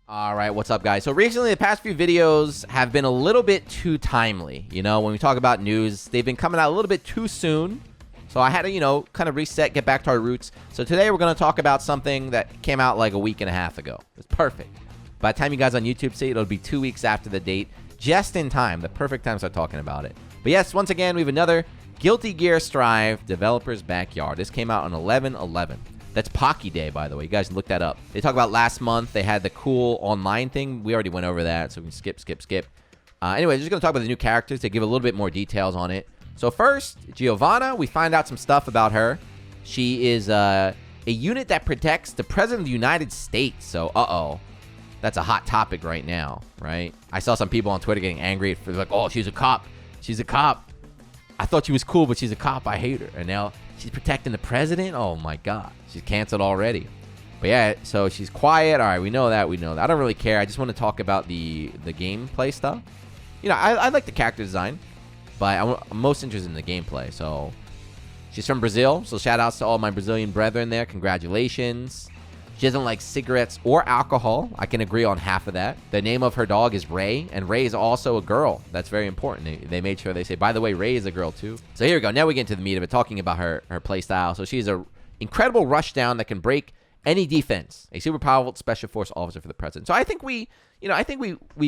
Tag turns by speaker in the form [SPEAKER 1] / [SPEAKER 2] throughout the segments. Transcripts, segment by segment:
[SPEAKER 1] All right, what's up, guys? So recently, the past few videos have been a little bit too timely. You know, when we talk about news, they've been coming out a little bit too soon. So I had to, kind of reset, get back to our roots. So today we're going to talk about something that came out like a week and a half ago. It's perfect. By the time you guys on YouTube see it, it'll be 2 weeks after the date. Just in time. The perfect time to start talking about it. But yes, once again, we have another Guilty Gear Strive Developer's Backyard. This came out on 11/11. That's Pocky Day, by the way. You guys can look that up. They talked about last month. They had the cool online thing. We already went over that, so we can skip. Anyway, just going to talk about the new characters to give a little bit more details on it. So first, Giovanna, we find out some stuff about her. She is a unit that protects the President of the United States. So, that's a hot topic right now, right? I saw some people on Twitter getting angry for like, oh, she's a cop. She's a cop. I thought she was cool, but she's a cop. I hate her. And now she's protecting the president? Oh, my God. She's canceled already. But, yeah, so she's quiet. All right, we know that. I don't really care. I just want to talk about the gameplay stuff. I like the character design, but I'm most interested in the gameplay. So she's from Brazil, so shout-outs to all my Brazilian brethren there. Congratulations. She doesn't like cigarettes or alcohol. I can agree on half of that. The name of her dog is Ray, and Ray is also a girl. That's very important. They made sure they say, by the way, Ray is a girl too. So here we go. Now we get into the meat of it, talking about her play style. So she's a incredible rushdown that can break any defense. A super powerful special force officer for the president. So I think we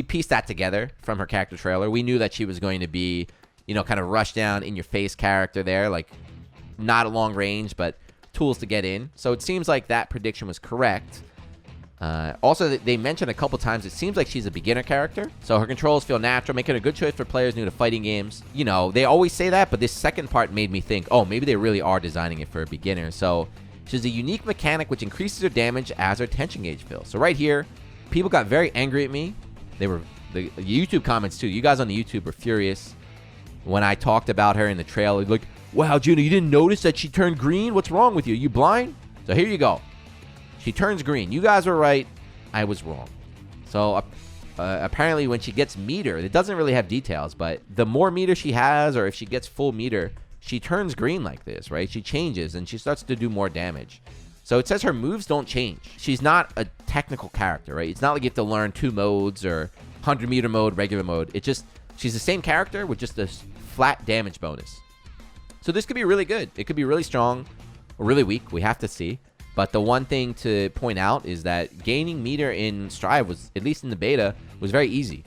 [SPEAKER 1] pieced that together from her character trailer. We knew that she was going to be, kind of rushdown, in your face character there, like not a long range, but tools to get in. So it seems like that prediction was correct. Also, they mentioned a couple times it seems like she's a beginner character, so her controls feel natural, making a good choice for players new to fighting games. They always say that, but this second part made me think, oh, maybe they really are designing it for a beginner. So she's a unique mechanic which increases her damage as her tension gauge fills. So right here, people got very angry at me. They were the YouTube comments too. You guys on the YouTube were furious when I talked about her in the trailer. Like, wow, Juno, you didn't notice that she turned green? What's wrong with you? You blind? So here you go. She turns green. You guys were right. I was wrong. So apparently when she gets meter, it doesn't really have details, but the more meter she has, or if she gets full meter, she turns green like this, right? She changes and she starts to do more damage. So it says her moves don't change. She's not a technical character, right? It's not like you have to learn 2 modes or 100 meter mode, regular mode. It just, she's the same character with just a flat damage bonus. So this could be really good. It could be really strong or really weak. We have to see. But the one thing to point out is that gaining meter in Strive was, at least in the beta, was very easy.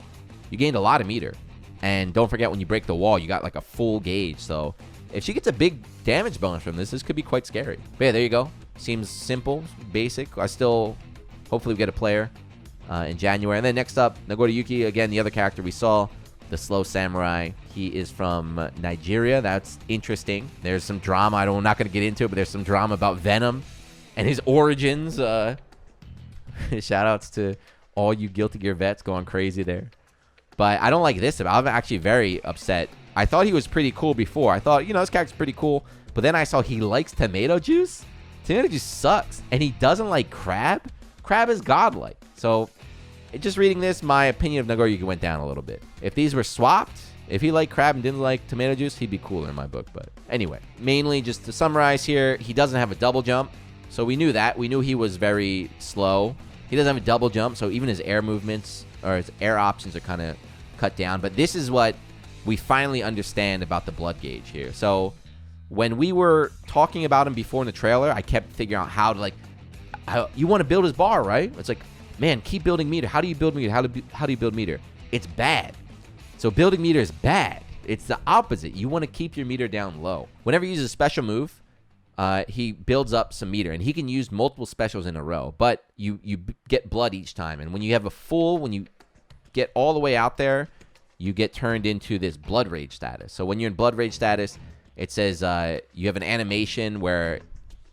[SPEAKER 1] You gained a lot of meter. And don't forget, when you break the wall, you got like a full gauge. So if she gets a big damage bonus from this could be quite scary. But yeah, there you go. Seems simple, basic. Hopefully we get a player in January. And then next up, Nagoriyuki, again, the other character we saw. The slow samurai. He is from Nigeria. That's interesting. There's some drama. I'm not going to get into it, but there's some drama about Venom and his origins. Shout outs to all you Guilty Gear vets going crazy there. But I don't like this. I'm actually very upset. I thought he was pretty cool before. I thought, this character's pretty cool. But then I saw he likes tomato juice. Tomato juice sucks. And he doesn't like crab. Crab is godlike. So just reading this, my opinion of Nagoriyuki went down a little bit. If these were swapped, if he liked crab and didn't like tomato juice, he'd be cooler in my book. But anyway, mainly just to summarize here, he doesn't have a double jump. So we knew that. We knew he was very slow. He doesn't have a double jump, so even his air movements or his air options are kind of cut down. But this is what we finally understand about the blood gauge here. So when we were talking about him before in the trailer, I kept figuring out how to, you want to build his bar, right? It's like, man, keep building meter. How do you build meter? How do you build meter? It's bad. So building meter is bad. It's the opposite. You want to keep your meter down low. Whenever he uses a special move, he builds up some meter, and he can use multiple specials in a row, but you get blood each time. And when you have when you get all the way out there, you get turned into this blood rage status. So when you're in blood rage status, it says you have an animation where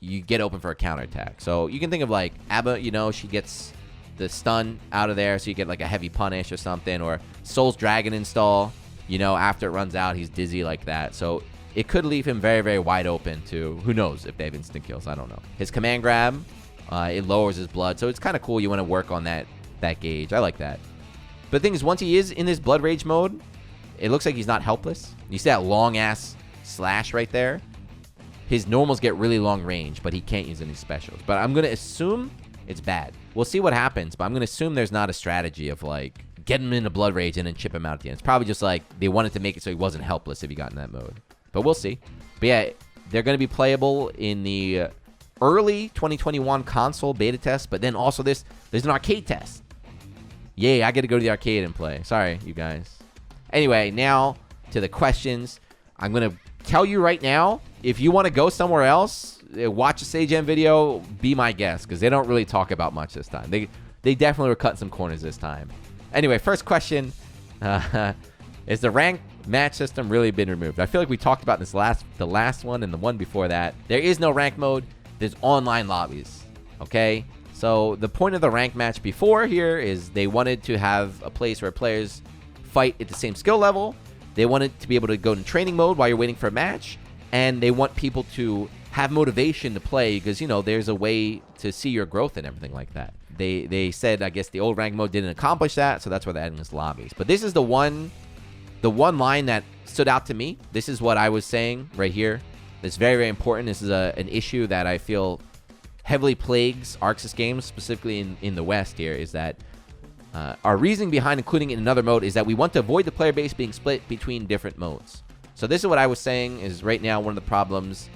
[SPEAKER 1] you get open for a counterattack. So you can think of like Abba, she gets the stun out of there, so you get like a heavy punish or something, or Soul's Dragon install, after it runs out, he's dizzy like that. So it could leave him very, very wide open to, who knows if they have instant kills, I don't know. His command grab, it lowers his blood, so it's kind of cool. You want to work on that gauge. I like that. But the thing is, once he is in this blood rage mode, it looks like he's not helpless. You see that long ass slash right there? His normals get really long range, but he can't use any specials. But I'm going to assume it's bad. We'll see what happens, but I'm going to assume there's not a strategy of like get him into Blood Rage and then chip him out at the end. It's probably just like they wanted to make it so he wasn't helpless if he got in that mode. But we'll see. But yeah, they're going to be playable in the early 2021 console beta test, but then also there's an arcade test. Yay, I get to go to the arcade and play. Sorry, you guys. Anyway, now to the questions. I'm going to tell you right now, if you want to go somewhere else, watch a SageM video, be my guest, because they don't really talk about much this time. They definitely were cutting some corners this time. Anyway, first question, is the ranked match system really been removed? I feel like we talked about this the last one and the one before that. There is no rank mode. There's online lobbies, okay? So the point of the rank match before here is they wanted to have a place where players fight at the same skill level. They wanted to be able to go in training mode while you're waiting for a match. And they want people to have motivation to play because, you know, there's a way to see your growth and everything like that. They said, I guess, the old rank mode didn't accomplish that, so that's why they're adding this lobbies. But this is the one line that stood out to me. This is what I was saying right here. It's very, very important. This is an issue that I feel heavily plagues Arxis games, specifically in the West here, is that our reasoning behind including it in another mode is that we want to avoid the player base being split between different modes. So this is what I was saying is right now one of the problems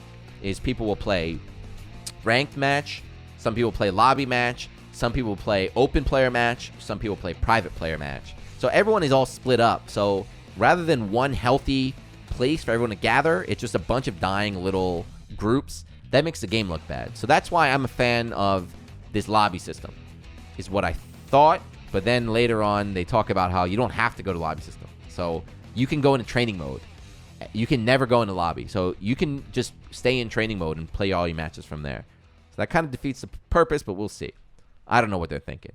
[SPEAKER 1] is people will play ranked match, some people play lobby match, some people play open player match, some people play private player match. So everyone is all split up. So rather than one healthy place for everyone to gather, it's just a bunch of dying little groups. That makes the game look bad. So that's why I'm a fan of this lobby system, is what I thought. But then later on, they talk about how you don't have to go to lobby system. So you can go into training mode. You can never go into lobby. So you can just stay in training mode and play all your matches from there. So that kind of defeats the purpose, but we'll see. I don't know what they're thinking.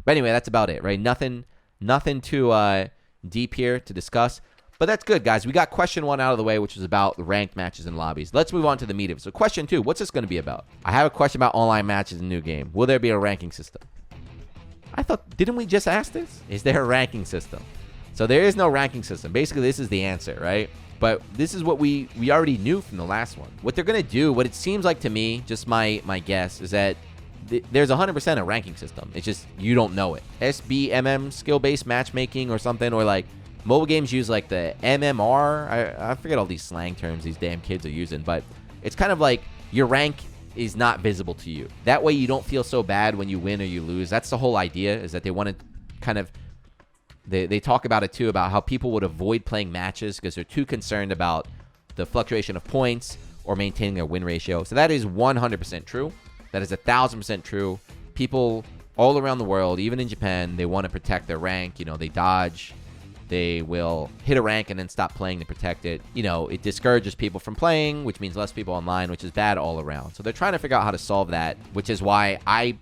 [SPEAKER 1] But anyway, that's about it, right? Nothing too deep here to discuss. But that's good, guys. We got question 1 out of the way, which is about ranked matches and lobbies. Let's move on to the meat of it. So question 2, what's this going to be about? I have a question about online matches in the new game. Will there be a ranking system? I thought, didn't we just ask this? Is there a ranking system? So there is no ranking system. Basically, this is the answer, right? But this is what we already knew from the last one. What they're going to do, what it seems like to me, just my guess, is that there's 100% a ranking system. It's just you don't know it. SBMM, skill-based matchmaking or something, or like mobile games use like the MMR. I forget all these slang terms these damn kids are using, but it's kind of like your rank is not visible to you. That way you don't feel so bad when you win or you lose. That's the whole idea, is that they want to kind of... They talk about it too, about how people would avoid playing matches because they're too concerned about the fluctuation of points or maintaining their win ratio. So that is 100% true. That is 1,000% true. People all around the world, even in Japan, they want to protect their rank. You know, they dodge. They will hit a rank and then stop playing to protect it. You know, it discourages people from playing, which means less people online, which is bad all around. So they're trying to figure out how to solve that, which is why I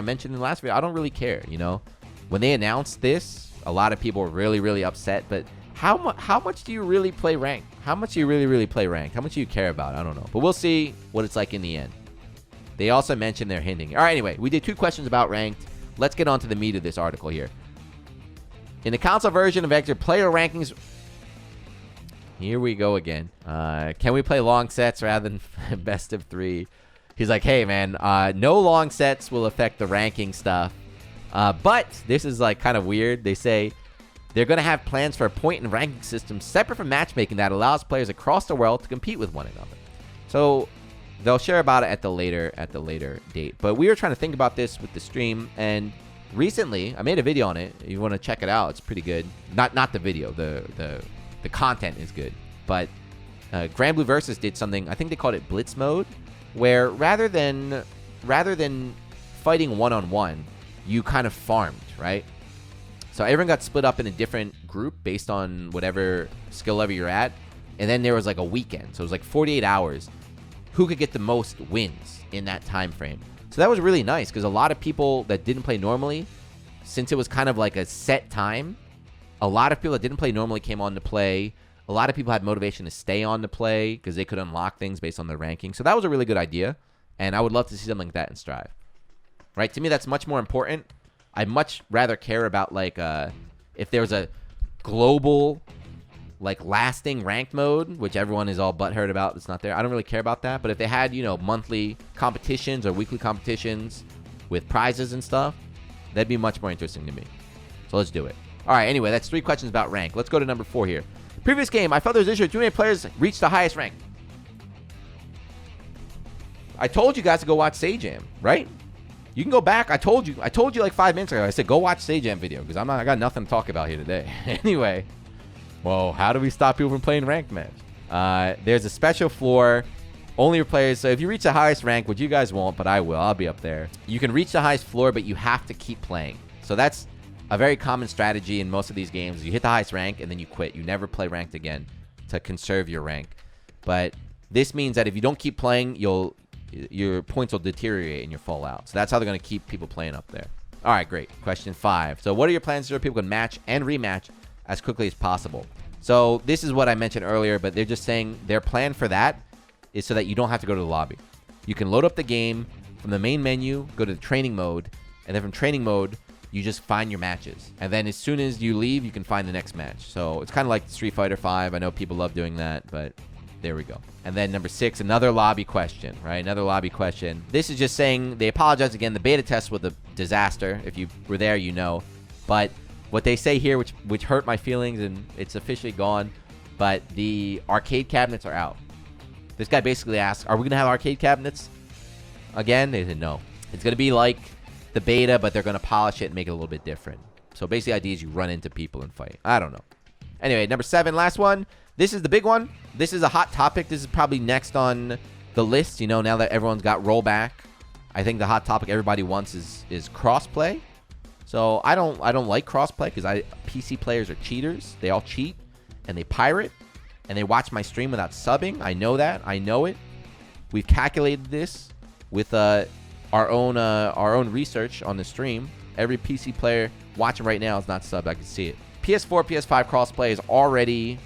[SPEAKER 1] mentioned in the last video, I don't really care, you know. When they announced this, a lot of people were really, really upset. But how much do you really play ranked? How much do you really, really play ranked? How much do you care about? I don't know. But we'll see what it's like in the end. They also mentioned they're hinting. All right, anyway, we did 2 questions about ranked. Let's get on to the meat of this article here. In the console version of Vector, player rankings... Here we go again. Can we play long sets rather than best of 3? He's like, hey, man, no long sets will affect the ranking stuff. But this is like kind of weird. They say they're going to have plans for a point and ranking system separate from matchmaking that allows players across the world to compete with one another. So they'll share about it at the later date. But we were trying to think about this with the stream, and recently I made a video on it. If you want to check it out, it's pretty good. Not the video. The content is good. But Grand Blue Versus did something. I think they called it Blitz mode, where rather than fighting one-on-one, you kind of farmed, right? So everyone got split up in a different group based on whatever skill level you're at. And then there was like a weekend. So it was like 48 hours. Who could get the most wins in that time frame? So that was really nice because a lot of people that didn't play normally, since it was kind of like a set time, a lot of people that didn't play normally came on to play. A lot of people had motivation to stay on to play because they could unlock things based on their ranking. So that was a really good idea. And I would love to see something like that in Strive. Right? To me, that's much more important. I'd much rather care about, like, if there's a global, like, lasting ranked mode, which everyone is all butthurt about. It's not there. I don't really care about that. But if they had, you know, monthly competitions or weekly competitions with prizes and stuff, that'd be much more interesting to me. So let's do it. All right, anyway, that's 3 questions about rank. Let's go to number 4 here. Previous game, I felt there was an issue. Too many players reached the highest rank. I told you guys to go watch Sajam, right? You can go back. I told you like 5 minutes ago. I said go watch Sajam video because I got nothing to talk about here today. Anyway, well, how do we stop people from playing ranked match? There's a special floor only for players. So if you reach the highest rank, which you guys won't, but I will, I'll be up there. You can reach the highest floor, but you have to keep playing. So that's a very common strategy in most of these games. You hit the highest rank and then you quit. You never play ranked again to conserve your rank. But this means that if you don't keep playing, your points will deteriorate and you'll fall out. So that's how they're going to keep people playing up there. All right, great. Question 5. So what are your plans so people can match and rematch as quickly as possible? So this is what I mentioned earlier, but they're just saying their plan for that is so that you don't have to go to the lobby. You can load up the game from the main menu, go to the training mode, and then from training mode, you just find your matches. And then as soon as you leave, you can find the next match. So it's kind of like Street Fighter 5. I know people love doing that, but there we go. And then number 6, another lobby question, right? Another lobby question. This is just saying they apologize again. The beta test was a disaster. If you were there, you know. But what they say here, which hurt my feelings, and it's officially gone, but the arcade cabinets are out. This guy basically asked, are we going to have arcade cabinets again? They said no. It's going to be like the beta, but they're going to polish it and make it a little bit different. So basically the idea is you run into people and fight. I don't know. Anyway, number 7, last one. This is the big one. This is a hot topic. This is probably next on the list. You know, now that everyone's got rollback, I think the hot topic everybody wants is crossplay. So I don't like crossplay because PC players are cheaters. They all cheat and they pirate and they watch my stream without subbing. I know that. I know it. We've calculated this with our own research on the stream. Every PC player watching right now is not subbed. I can see it. PS4, PS5 crossplay is already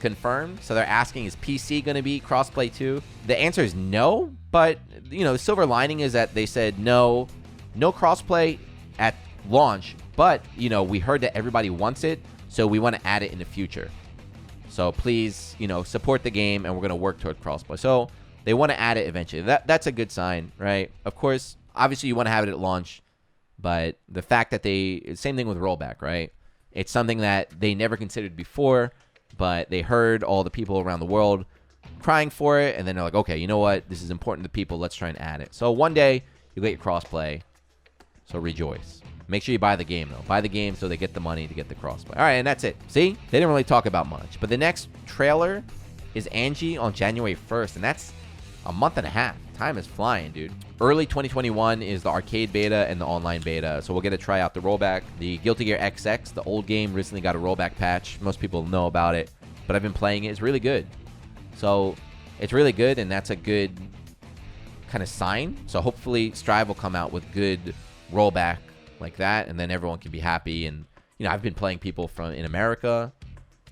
[SPEAKER 1] confirmed. So they're asking, is PC going to be crossplay too? The answer is no, but you know, the silver lining is that they said no crossplay at launch, but you know, we heard that everybody wants it, so we want to add it in the future. So please, you know, support the game and we're going to work toward crossplay. So they want to add it eventually. That's a good sign, right? Of course, obviously you want to have it at launch, but the fact that same thing with rollback, right? It's something that they never considered before, but they heard all the people around the world crying for it, and then they're like, okay, you know what? This is important to people. Let's try and add it. So one day, you'll get your crossplay, so rejoice. Make sure you buy the game, though. Buy the game so they get the money to get the crossplay. All right, and that's it. See? They didn't really talk about much. But the next trailer is Angie on January 1st, and that's a month and a half. Time is flying, dude. Early 2021 is the arcade beta and the online beta, so we'll get to try out the rollback. The Guilty Gear XX, the old game, recently got a rollback patch. Most people know about it, but I've been playing it. It's really good. So it's really good, and that's a good kind of sign. So hopefully Strive will come out with good rollback like that, and then everyone can be happy. And you know, I've been playing people in America,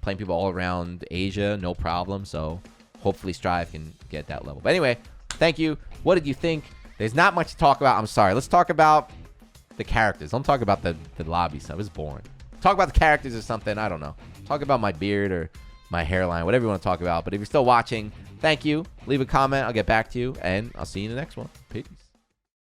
[SPEAKER 1] playing people all around Asia, no problem. So hopefully Strive can get that level. But anyway, thank you. What did you think? There's not much to talk about. I'm sorry. Let's talk about the characters. Don't talk about the lobby stuff. It's boring. Talk about the characters or something. I don't know. Talk about my beard or my hairline, whatever you want to talk about. But if you're still watching, thank you. Leave a comment. I'll get back to you, and I'll see you in the next one. Peace.